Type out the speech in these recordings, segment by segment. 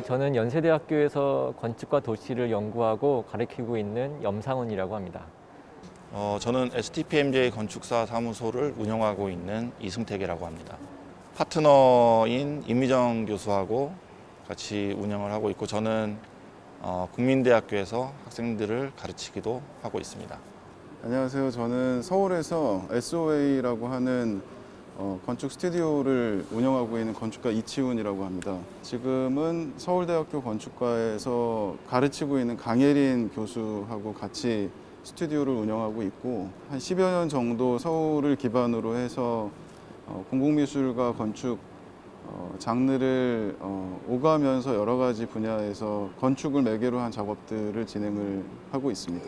저는 연세대학교에서 건축과 도시를 연구하고 가르치고 있는 염상훈이라고 합니다. 저는 STPMJ 건축사 사무소를 운영하고 있는 이승택이라고 합니다. 파트너인 임미정 교수하고 같이 운영을 하고 있고, 저는 국민대학교에서 학생들을 가르치기도 하고 있습니다. 안녕하세요. 저는 서울에서 SOA라고 하는 건축 스튜디오를 운영하고 있는 건축가 이치훈이라고 합니다. 지금은 서울대학교 건축과에서 가르치고 있는 강예린 교수하고 같이 스튜디오를 운영하고 있고, 한 10여 년 정도 서울을 기반으로 해서 공공미술과 건축 장르를 오가면서 여러 가지 분야에서 건축을 매개로 한 작업들을 진행을 하고 있습니다.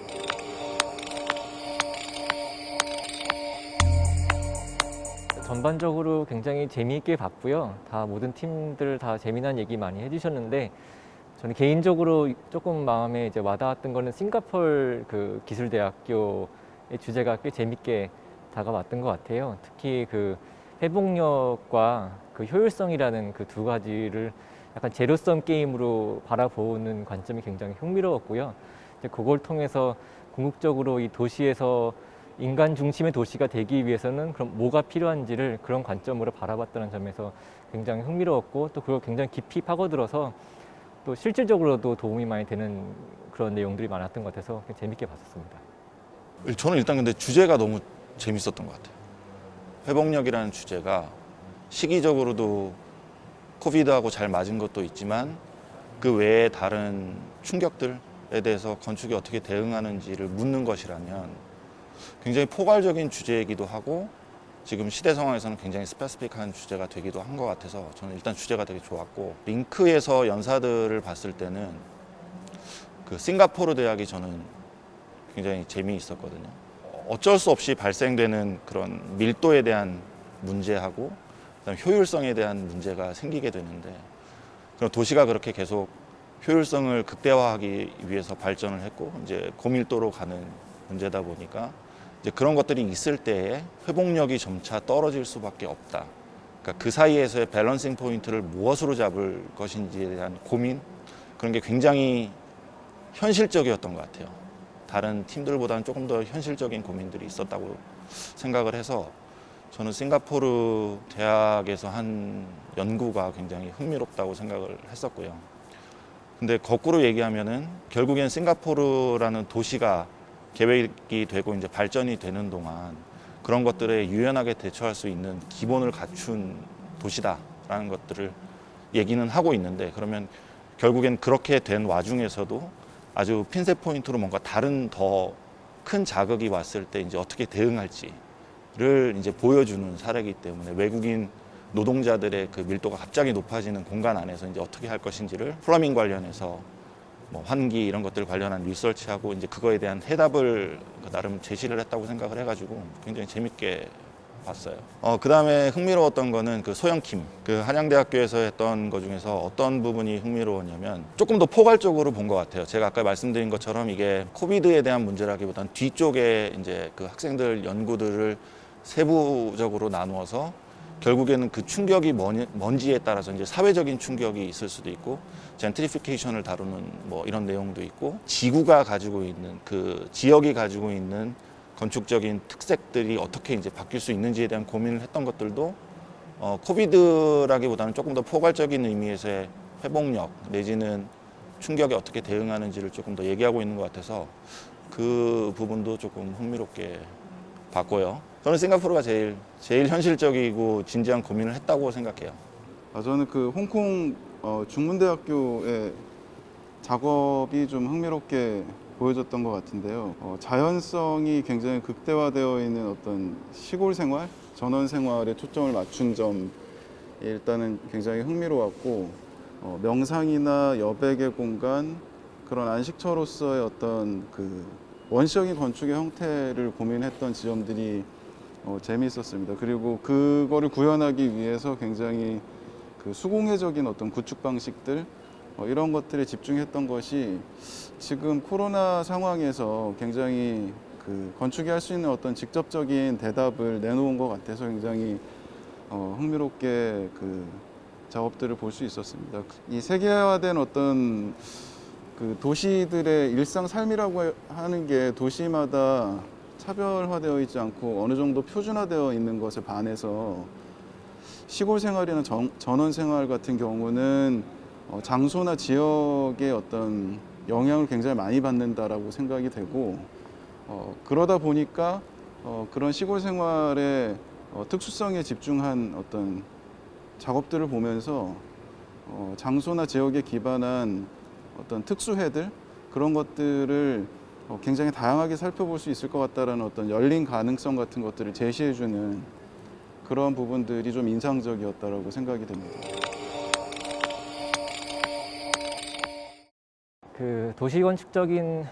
전반적으로 굉장히 재미있게 봤고요. 모든 팀들 다 재미난 얘기 많이 해주셨는데, 저는 개인적으로 조금 마음에 와닿았던 거는 싱가포르 그 기술대학교의 주제가 꽤 재밌게 다가왔던 것 같아요. 특히 그 회복력과 그 효율성이라는 그 두 가지를 약간 제로섬 게임으로 바라보는 관점이 굉장히 흥미로웠고요. 그걸 통해서 궁극적으로 이 도시에서 인간 중심의 도시가 되기 위해서는 그럼 뭐가 필요한지를 그런 관점으로 바라봤다는 점에서 굉장히 흥미로웠고, 또 그걸 굉장히 깊이 파고들어서 또 실질적으로도 도움이 많이 되는 그런 내용들이 많았던 것 같아서 재밌게 봤었습니다. 저는 일단 근데 주제가 너무 재밌었던 것 같아요. 회복력이라는 주제가 시기적으로도 코비드하고 잘 맞은 것도 있지만, 그 외에 다른 충격들에 대해서 건축이 어떻게 대응하는지를 묻는 것이라면 굉장히 포괄적인 주제이기도 하고, 지금 시대 상황에서는 굉장히 스페시픽한 주제가 되기도 한 것 같아서 저는 일단 주제가 되게 좋았고, 링크에서 연사들을 봤을 때는 그 싱가포르 대학이 저는 굉장히 재미있었거든요. 어쩔 수 없이 발생되는 그런 밀도에 대한 문제하고 그다음에 효율성에 대한 문제가 생기게 되는데, 그럼 도시가 그렇게 계속 효율성을 극대화하기 위해서 발전을 했고 이제 고밀도로 가는 문제다 보니까 이제 그런 것들이 있을 때에 회복력이 점차 떨어질 수밖에 없다. 그러니까 그 사이에서의 밸런싱 포인트를 무엇으로 잡을 것인지에 대한 고민, 그런 게 굉장히 현실적이었던 것 같아요. 다른 팀들보다는 조금 더 현실적인 고민들이 있었다고 생각을 해서 저는 싱가포르 대학에서 한 연구가 굉장히 흥미롭다고 생각을 했었고요. 근데 거꾸로 얘기하면은 결국엔 싱가포르라는 도시가 계획이 되고 이제 발전이 되는 동안 그런 것들에 유연하게 대처할 수 있는 기본을 갖춘 도시다라는 것들을 얘기는 하고 있는데, 그러면 결국엔 그렇게 된 와중에서도 아주 핀셋 포인트로 뭔가 다른 더 큰 자극이 왔을 때 이제 어떻게 대응할지를 이제 보여주는 사례이기 때문에, 외국인 노동자들의 그 밀도가 갑자기 높아지는 공간 안에서 이제 어떻게 할 것인지를 플러밍 관련해서 뭐 환기 이런 것들 관련한 리서치하고 이제 그거에 대한 해답을 나름 제시를 했다고 생각을 해가지고 굉장히 재밌게 봤어요. 그 다음에 흥미로웠던 거는 그 소영킴, 그 한양대학교에서 했던 것 중에서 어떤 부분이 흥미로웠냐면 조금 더 포괄적으로 본 것 같아요. 제가 아까 말씀드린 것처럼 이게 코비드에 대한 문제라기보다는 뒤쪽에 이제 그 학생들 연구들을 세부적으로 나누어서 결국에는 그 충격이 뭔지에 따라서 이제 사회적인 충격이 있을 수도 있고, 젠트리피케이션을 다루는 뭐 이런 내용도 있고, 지구가 가지고 있는 그 지역이 가지고 있는 건축적인 특색들이 어떻게 이제 바뀔 수 있는지에 대한 고민을 했던 것들도 코비드라기보다는 조금 더 포괄적인 의미에서의 회복력 내지는 충격에 어떻게 대응하는지를 조금 더 얘기하고 있는 것 같아서 그 부분도 조금 흥미롭게 봤고요. 저는 싱가포르가 제일 현실적이고 진지한 고민을 했다고 생각해요. 저는 그 홍콩 중문대학교의 작업이 좀 흥미롭게 보여줬던 것 같은데요. 자연성이 굉장히 극대화되어 있는 어떤 시골 생활, 전원 생활에 초점을 맞춘 점이 일단은 굉장히 흥미로웠고, 명상이나 여백의 공간, 그런 안식처로서의 어떤 그 원시적인 건축의 형태를 고민했던 지점들이 재미있었습니다. 그리고 그거를 구현하기 위해서 굉장히 그 수공예적인 어떤 구축 방식들, 이런 것들에 집중했던 것이 지금 코로나 상황에서 굉장히 그 건축이 할 수 있는 어떤 직접적인 대답을 내놓은 것 같아서 굉장히 흥미롭게 그 작업들을 볼 수 있었습니다. 이 세계화된 어떤 그 도시들의 일상 삶이라고 하는 게 도시마다 차별화되어 있지 않고 어느 정도 표준화되어 있는 것에 반해서 시골 생활이나 전원 생활 같은 경우는 장소나 지역의 어떤 영향을 굉장히 많이 받는다라고 생각이 되고 그러다 보니까 그런 시골 생활의 특수성에 집중한 어떤 작업들을 보면서 장소나 지역에 기반한 어떤 특수해들 그런 것들을 굉장히 다양하게 살펴볼 수 있을 것 같다라는 어떤 열린 가능성 같은 것들을 제시해주는 그런 부분들이 좀 인상적이었다라고 생각이 됩니다. 그 도시 건축적인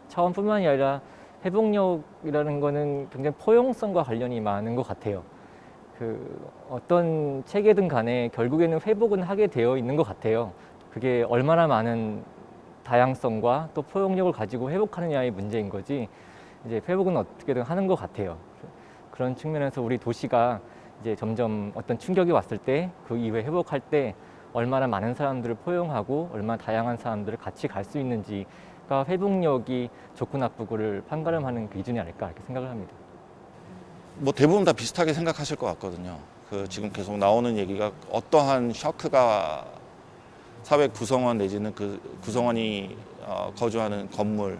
차원뿐만이 아니라 회복력이라는 거는 굉장히 포용성과 관련이 많은 것 같아요. 그 어떤 체계든 간에 결국에는 회복은 하게 되어 있는 것 같아요. 그게 얼마나 많은 다양성과 또 포용력을 가지고 회복하느냐의 문제인 거지, 이제 회복은 어떻게든 하는 것 같아요. 그런 측면에서 우리 도시가 이제 점점 어떤 충격이 왔을 때 그 이후에 회복할 때 얼마나 많은 사람들을 포용하고 얼마나 다양한 사람들을 같이 갈 수 있는지가 회복력이 좋고 나쁘고를 판가름하는 기준이 아닐까 이렇게 생각을 합니다. 뭐 대부분 다 비슷하게 생각하실 것 같거든요. 그 지금 계속 나오는 얘기가 어떠한 셔크가 사회 구성원 내지는 그 구성원이 거주하는 건물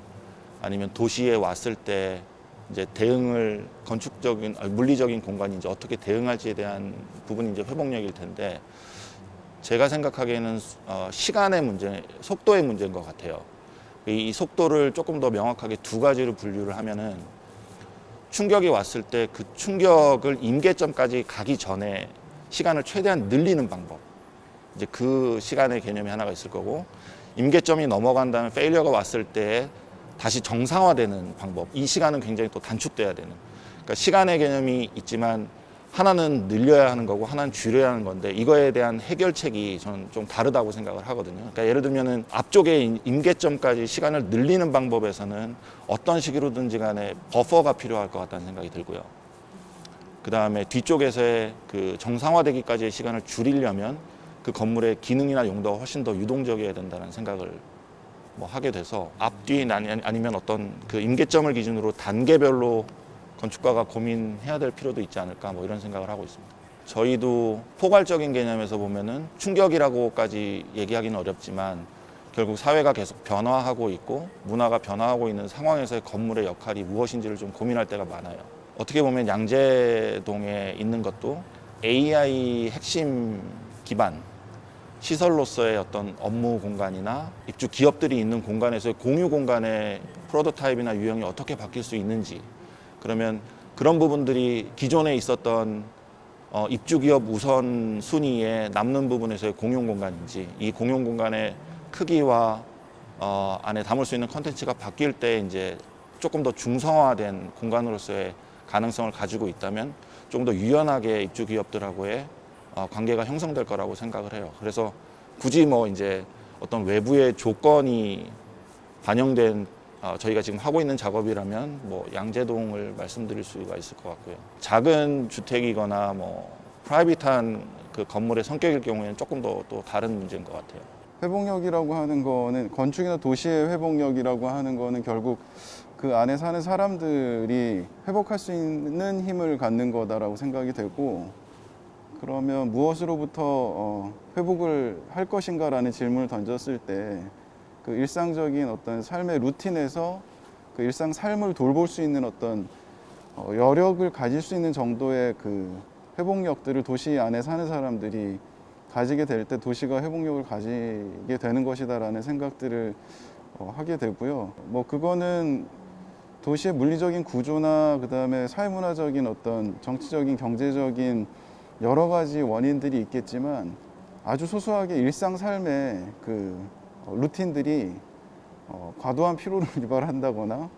아니면 도시에 왔을 때 이제 대응을 건축적인 물리적인 공간이 이제 어떻게 대응할지에 대한 부분이 이제 회복력일 텐데, 제가 생각하기에는 시간의 문제, 속도의 문제인 것 같아요. 이 속도를 조금 더 명확하게 두 가지로 분류를 하면은 충격이 왔을 때 그 충격을 임계점까지 가기 전에 시간을 최대한 늘리는 방법, 이제 그 시간의 개념이 하나가 있을 거고, 임계점이 넘어간 다음에 페일리어가 왔을 때 다시 정상화되는 방법, 이 시간은 굉장히 또 단축돼야 되는, 그러니까 시간의 개념이 있지만 하나는 늘려야 하는 거고 하나는 줄여야 하는 건데, 이거에 대한 해결책이 저는 좀 다르다고 생각을 하거든요. 그러니까 예를 들면은 앞쪽에 임계점까지 시간을 늘리는 방법에서는 어떤 식으로든지 간에 버퍼가 필요할 것 같다는 생각이 들고요. 그 다음에 뒤쪽에서의 그 정상화되기까지의 시간을 줄이려면 그 건물의 기능이나 용도가 훨씬 더 유동적이어야 된다는 생각을 뭐 하게 돼서, 앞뒤 아니면 어떤 그 임계점을 기준으로 단계별로 건축가가 고민해야 될 필요도 있지 않을까, 뭐 이런 생각을 하고 있습니다. 저희도 포괄적인 개념에서 보면은 충격이라고까지 얘기하기는 어렵지만 결국 사회가 계속 변화하고 있고 문화가 변화하고 있는 상황에서의 건물의 역할이 무엇인지를 좀 고민할 때가 많아요. 어떻게 보면 양재동에 있는 것도 AI 핵심 기반 시설로서의 어떤 업무 공간이나 입주 기업들이 있는 공간에서의 공유 공간의 프로토타입이나 유형이 어떻게 바뀔 수 있는지, 그러면 그런 부분들이 기존에 있었던 입주 기업 우선 순위에 남는 부분에서의 공용 공간인지, 이 공용 공간의 크기와 안에 담을 수 있는 컨텐츠가 바뀔 때 이제 조금 더 중성화된 공간으로서의 가능성을 가지고 있다면 좀 더 유연하게 입주 기업들하고의 관계가 형성될 거라고 생각을 해요. 그래서 굳이 뭐 이제 어떤 외부의 조건이 반영된 저희가 지금 하고 있는 작업이라면 뭐 양재동을 말씀드릴 수가 있을 것 같고요. 작은 주택이거나 뭐 프라이빗한 그 건물의 성격일 경우에는 조금 더 또 다른 문제인 것 같아요. 회복력이라고 하는 거는, 건축이나 도시의 회복력이라고 하는 거는 결국 그 안에 사는 사람들이 회복할 수 있는 힘을 갖는 거다라고 생각이 되고, 그러면 무엇으로부터 회복을 할 것인가라는 질문을 던졌을 때 그 일상적인 어떤 삶의 루틴에서 그 일상 삶을 돌볼 수 있는 어떤 여력을 가질 수 있는 정도의 그 회복력들을 도시 안에 사는 사람들이 가지게 될 때 도시가 회복력을 가지게 되는 것이다라는 생각들을 하게 되고요. 뭐 그거는 도시의 물리적인 구조나 그다음에 사회문화적인 어떤 정치적인 경제적인 여러 가지 원인들이 있겠지만, 아주 소소하게 일상 삶의 그 루틴들이 과도한 피로를 유발한다거나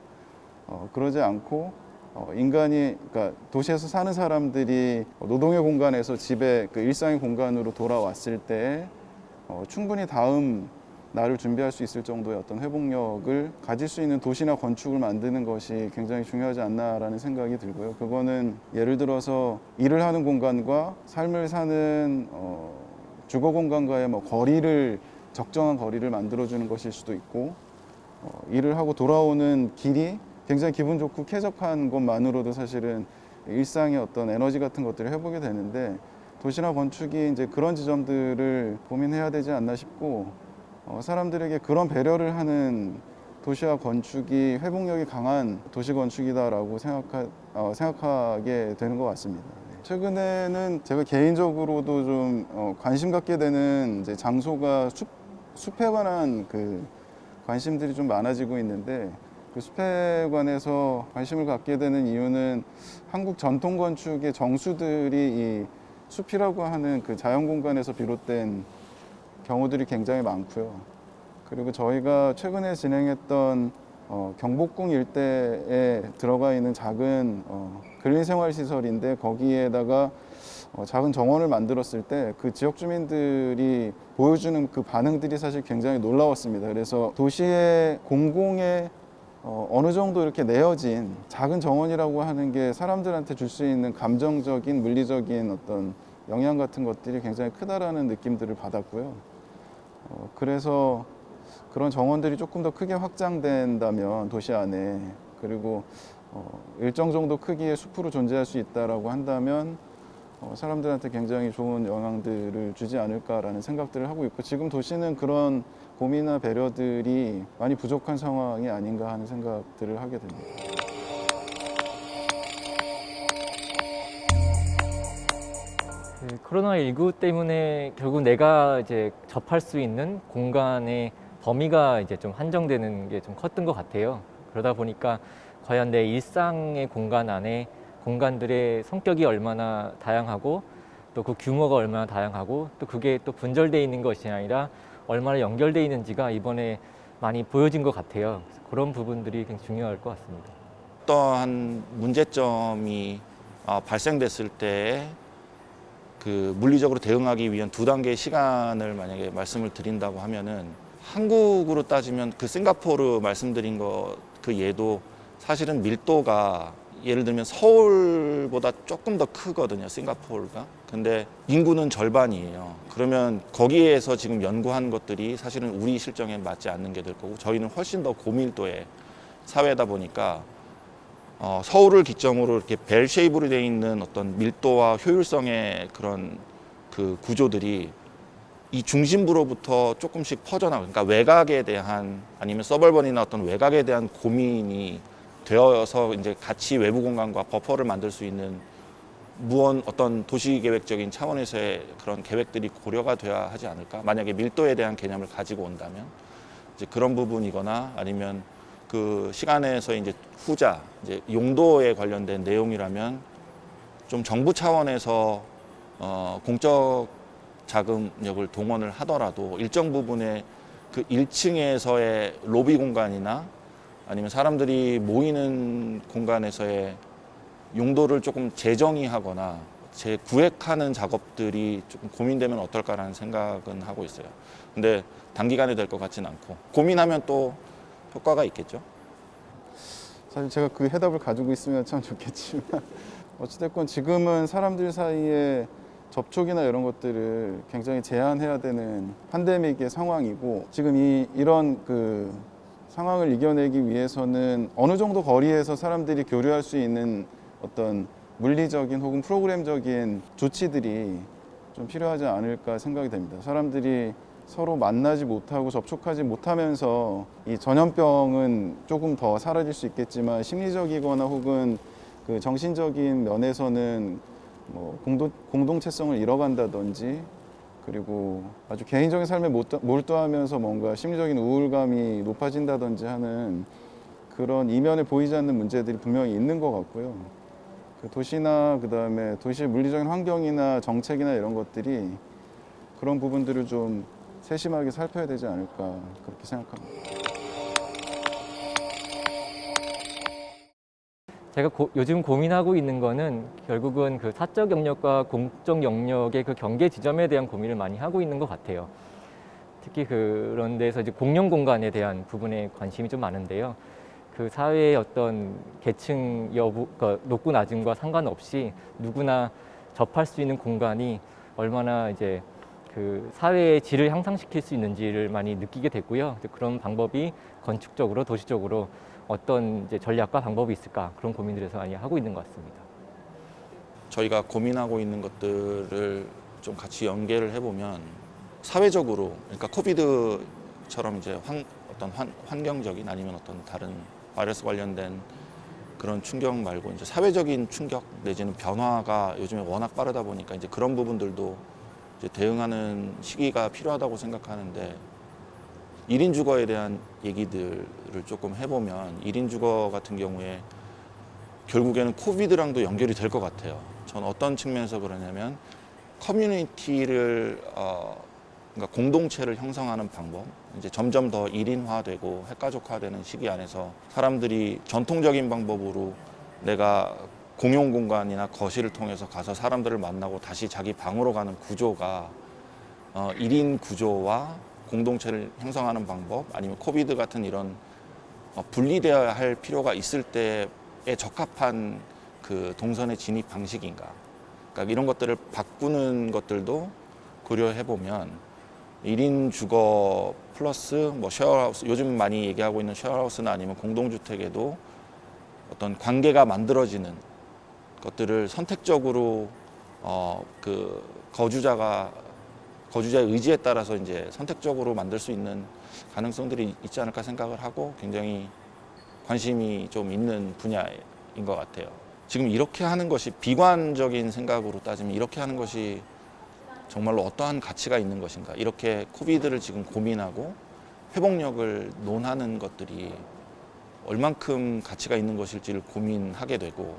그러지 않고 인간이, 그러니까 도시에서 사는 사람들이 노동의 공간에서 집에 그 일상의 공간으로 돌아왔을 때 충분히 다음 날을 준비할 수 있을 정도의 어떤 회복력을 가질 수 있는 도시나 건축을 만드는 것이 굉장히 중요하지 않나라는 생각이 들고요. 그거는 예를 들어서 일을 하는 공간과 삶을 사는 주거 공간과의 뭐 거리를 적정한 거리를 만들어주는 것일 수도 있고 일을 하고 돌아오는 길이 굉장히 기분 좋고 쾌적한 것만으로도 사실은 일상의 어떤 에너지 같은 것들을 해보게 되는데 도시나 건축이 이제 그런 지점들을 고민해야 되지 않나 싶고 사람들에게 그런 배려를 하는 도시와 건축이 회복력이 강한 도시 건축이다라고 생각하게 되는 것 같습니다. 최근에는 제가 개인적으로도 좀 관심 갖게 되는 이제 장소가 숲에 관한 그 관심들이 좀 많아지고 있는데 그 숲에 관해서 관심을 갖게 되는 이유는 한국 전통 건축의 정수들이 이 숲이라고 하는 그 자연 공간에서 비롯된 경우들이 굉장히 많고요. 그리고 저희가 최근에 진행했던 경복궁 일대에 들어가 있는 작은 근린 생활 시설인데 거기에다가 작은 정원을 만들었을 때 그 지역 주민들이 보여주는 그 반응들이 사실 굉장히 놀라웠습니다. 그래서 도시의 공공의 어느 정도 이렇게 내어진 작은 정원이라고 하는 게 사람들한테 줄 수 있는 감정적인, 물리적인 어떤 영향 같은 것들이 굉장히 크다라는 느낌들을 받았고요. 그래서 그런 정원들이 조금 더 크게 확장된다면 도시 안에 그리고 일정 정도 크기의 숲으로 존재할 수 있다라고 한다면 사람들한테 굉장히 좋은 영향들을 주지 않을까라는 생각들을 하고 있고 지금 도시는 그런 고민이나 배려들이 많이 부족한 상황이 아닌가 하는 생각들을 하게 됩니다. 코로나19 때문에 결국 내가 이제 접할 수 있는 공간의 범위가 이제 좀 한정되는 게 좀 컸던 것 같아요. 그러다 보니까 과연 내 일상의 공간 안에 공간들의 성격이 얼마나 다양하고 또 그 규모가 얼마나 다양하고 또 그게 또 분절되어 있는 것이 아니라 얼마나 연결되어 있는지가 이번에 많이 보여진 것 같아요. 그래서 그런 부분들이 굉장히 중요할 것 같습니다. 어떠한 문제점이 발생됐을 때 그 물리적으로 대응하기 위한 2단계의 시간을 만약에 말씀을 드린다고 하면은 한국으로 따지면 그 싱가포르 말씀드린 거 그 예도 사실은 밀도가 예를 들면 서울보다 조금 더 크거든요, 싱가포르가. 근데 인구는 절반이에요. 그러면 거기에서 지금 연구한 것들이 사실은 우리 실정에 맞지 않는 게 될 거고 저희는 훨씬 더 고밀도의 사회다 보니까 서울을 기점으로 이렇게 벨 쉐입으로 되어 있는 어떤 밀도와 효율성의 그런 그 구조들이 이 중심부로부터 조금씩 퍼져나가고, 그러니까 외곽에 대한 아니면 서벌번이나 어떤 외곽에 대한 고민이 되어서 이제 같이 외부 공간과 버퍼를 만들 수 있는 어떤 도시 계획적인 차원에서의 그런 계획들이 고려가 돼야 하지 않을까? 만약에 밀도에 대한 개념을 가지고 온다면 이제 그런 부분이거나 아니면 그 시간에서 이제 후자 이제 용도에 관련된 내용이라면 좀 정부 차원에서 공적 자금력을 동원을 하더라도 일정 부분의 그 1층에서의 로비 공간이나 아니면 사람들이 모이는 공간에서의 용도를 조금 재정의하거나 재구획하는 작업들이 조금 고민되면 어떨까라는 생각은 하고 있어요. 근데 단기간에 될 것 같지는 않고 고민하면 또 효과가 있겠죠. 사실 제가 그 해답을 가지고 있으면 참 좋겠지만 어찌됐건 지금은 사람들 사이에 접촉이나 이런 것들을 굉장히 제한해야 되는 팬데믹의 상황이고 지금 이런 그 상황을 이겨내기 위해서는 어느 정도 거리에서 사람들이 교류할 수 있는 어떤 물리적인 혹은 프로그램적인 조치들이 좀 필요하지 않을까 생각이 됩니다. 사람들이 서로 만나지 못하고 접촉하지 못하면서 이 전염병은 조금 더 사라질 수 있겠지만 심리적이거나 혹은 그 정신적인 면에서는 뭐 공동체성을 잃어간다든지 그리고 아주 개인적인 삶에 몰두하면서 뭔가 심리적인 우울감이 높아진다든지 하는 그런 이면에 보이지 않는 문제들이 분명히 있는 것 같고요. 그 도시나 그다음에 도시의 물리적인 환경이나 정책이나 이런 것들이 그런 부분들을 좀 세심하게 살펴야 되지 않을까 그렇게 생각합니다. 제가 요즘 고민하고 있는 거는 결국은 그 사적 영역과 공적 영역의 그 경계 지점에 대한 고민을 많이 하고 있는 것 같아요. 특히 그런 데서 이제 공용 공간에 대한 부분에 관심이 좀 많은데요. 그 사회의 어떤 계층 여부, 그러니까 높고 낮음과 상관없이 누구나 접할 수 있는 공간이 얼마나 이제 그 사회의 질을 향상시킬 수 있는지를 많이 느끼게 됐고요. 이제 그런 방법이 건축적으로 도시적으로 어떤 이제 전략과 방법이 있을까 그런 고민들에서 많이 하고 있는 것 같습니다. 저희가 고민하고 있는 것들을 좀 같이 연계를 해보면 사회적으로, 그러니까 코비드처럼 이제 어떤 환경적인 아니면 어떤 다른 바이러스 관련된 그런 충격 말고 이제 사회적인 충격 내지는 변화가 요즘에 워낙 빠르다 보니까 이제 그런 부분들도 이제 대응하는 시기가 필요하다고 생각하는데, 1인 주거에 대한 얘기들을 조금 해보면 1인 주거 같은 경우에 결국에는 코비드랑도 연결이 될 것 같아요. 전 어떤 측면에서 그러냐면 커뮤니티를 그러니까 공동체를 형성하는 방법, 이제 점점 더 1인화되고 핵가족화되는 시기 안에서 사람들이 전통적인 방법으로 내가 공용 공간이나 거실을 통해서 가서 사람들을 만나고 다시 자기 방으로 가는 구조가 1인 구조와 공동체를 형성하는 방법, 아니면 코비드 같은 이런 분리되어야 할 필요가 있을 때에 적합한 그 동선의 진입 방식인가, 그러니까 이런 것들을 바꾸는 것들도 고려해 보면 1인 주거 플러스 뭐 쉐어하우스, 요즘 많이 얘기하고 있는 쉐어하우스나 아니면 공동주택에도 어떤 관계가 만들어지는 것들을 선택적으로 그 거주자의 의지에 따라서 이제 선택적으로 만들 수 있는 가능성들이 있지 않을까 생각을 하고 굉장히 관심이 좀 있는 분야인 것 같아요. 지금 이렇게 하는 것이, 비관적인 생각으로 따지면 이렇게 하는 것이 정말로 어떠한 가치가 있는 것인가, 이렇게 코비드를 지금 고민하고 회복력을 논하는 것들이 얼만큼 가치가 있는 것일지를 고민하게 되고,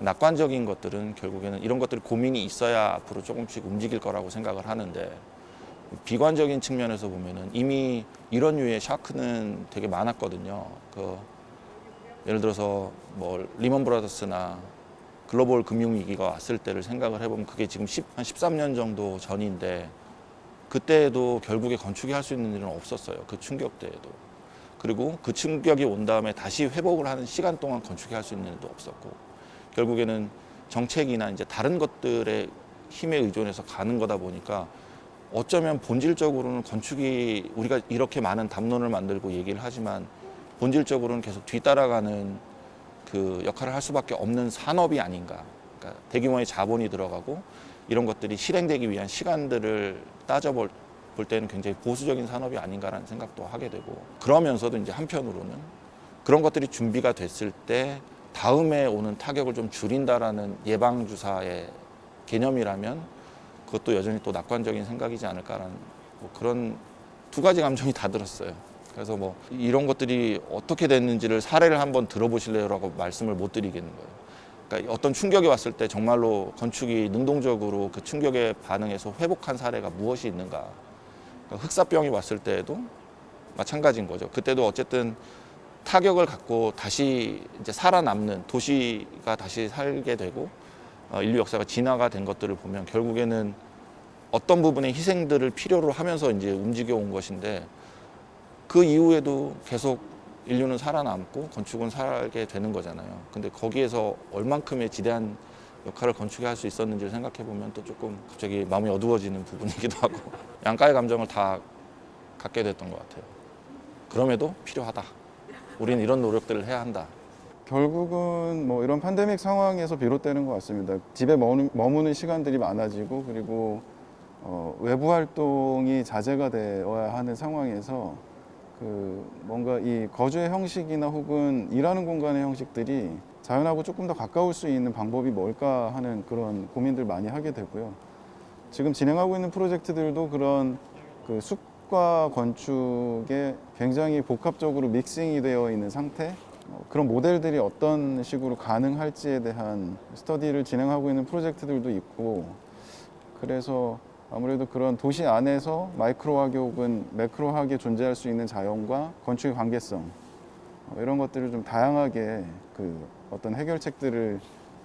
낙관적인 것들은 결국에는 이런 것들이 고민이 있어야 앞으로 조금씩 움직일 거라고 생각을 하는데, 비관적인 측면에서 보면은 이미 이런 류의 샤크는 되게 많았거든요. 예를 들어서 뭐 리먼 브라더스나 글로벌 금융위기가 왔을 때를 생각을 해보면 그게 지금 한 13년 정도 전인데, 그때에도 결국에 건축이 할 수 있는 일은 없었어요. 그 충격 때에도. 그리고 그 충격이 온 다음에 다시 회복을 하는 시간 동안 건축이 할 수 있는 일도 없었고, 결국에는 정책이나 이제 다른 것들의 힘에 의존해서 가는 거다 보니까 어쩌면 본질적으로는 건축이, 우리가 이렇게 많은 담론을 만들고 얘기를 하지만 본질적으로는 계속 뒤따라가는 그 역할을 할 수밖에 없는 산업이 아닌가. 그러니까 대규모의 자본이 들어가고 이런 것들이 실행되기 위한 시간들을 따져볼 때는 굉장히 보수적인 산업이 아닌가라는 생각도 하게 되고, 그러면서도 이제 한편으로는 그런 것들이 준비가 됐을 때 다음에 오는 타격을 좀 줄인다라는 예방주사의 개념이라면 그것도 여전히 또 낙관적인 생각이지 않을까라는 뭐 그런 두 가지 감정이 다 들었어요. 그래서 뭐 이런 것들이 어떻게 됐는지를 사례를 한번 들어보실래요라고 말씀을 못 드리겠는 거예요. 그러니까 어떤 충격이 왔을 때 정말로 건축이 능동적으로 그 충격에 반응해서 회복한 사례가 무엇이 있는가. 그러니까 흑사병이 왔을 때에도 마찬가지인 거죠. 그때도 어쨌든 타격을 갖고 다시 이제 살아남는 도시가 다시 살게 되고 인류 역사가 진화가 된 것들을 보면 결국에는 어떤 부분의 희생들을 필요로 하면서 이제 움직여 온 것인데, 그 이후에도 계속 인류는 살아남고 건축은 살게 되는 거잖아요. 근데 거기에서 얼만큼의 지대한 역할을 건축이 할 수 있었는지를 생각해 보면 또 조금 갑자기 마음이 어두워지는 부분이기도 하고 양가의 감정을 다 갖게 됐던 것 같아요. 그럼에도 필요하다. 우리는 이런 노력들을 해야 한다. 결국은 뭐 이런 팬데믹 상황에서 비롯되는 것 같습니다. 집에 머무는 시간들이 많아지고, 그리고 외부 활동이 자제가 되어야 하는 상황에서 뭔가 이 거주의 형식이나 혹은 일하는 공간의 형식들이 자연하고 조금 더 가까울 수 있는 방법이 뭘까 하는 그런 고민들 많이 하게 되고요. 지금 진행하고 있는 프로젝트들도 그런 그 숲과 건축에 굉장히 복합적으로 믹싱이 되어 있는 상태, 그런 모델들이 어떤 식으로 가능할지에 대한 스터디를 진행하고 있는 프로젝트들도 있고, 그래서 아무래도 그런 도시 안에서 마이크로하게 혹은 매크로하게 존재할 수 있는 자연과 건축의 관계성, 이런 것들을 좀 다양하게 어떤 해결책들을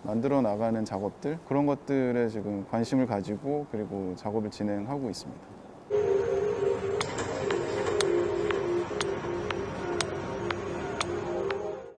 만들어 나가는 작업들, 그런 것들에 지금 관심을 가지고 그리고 작업을 진행하고 있습니다.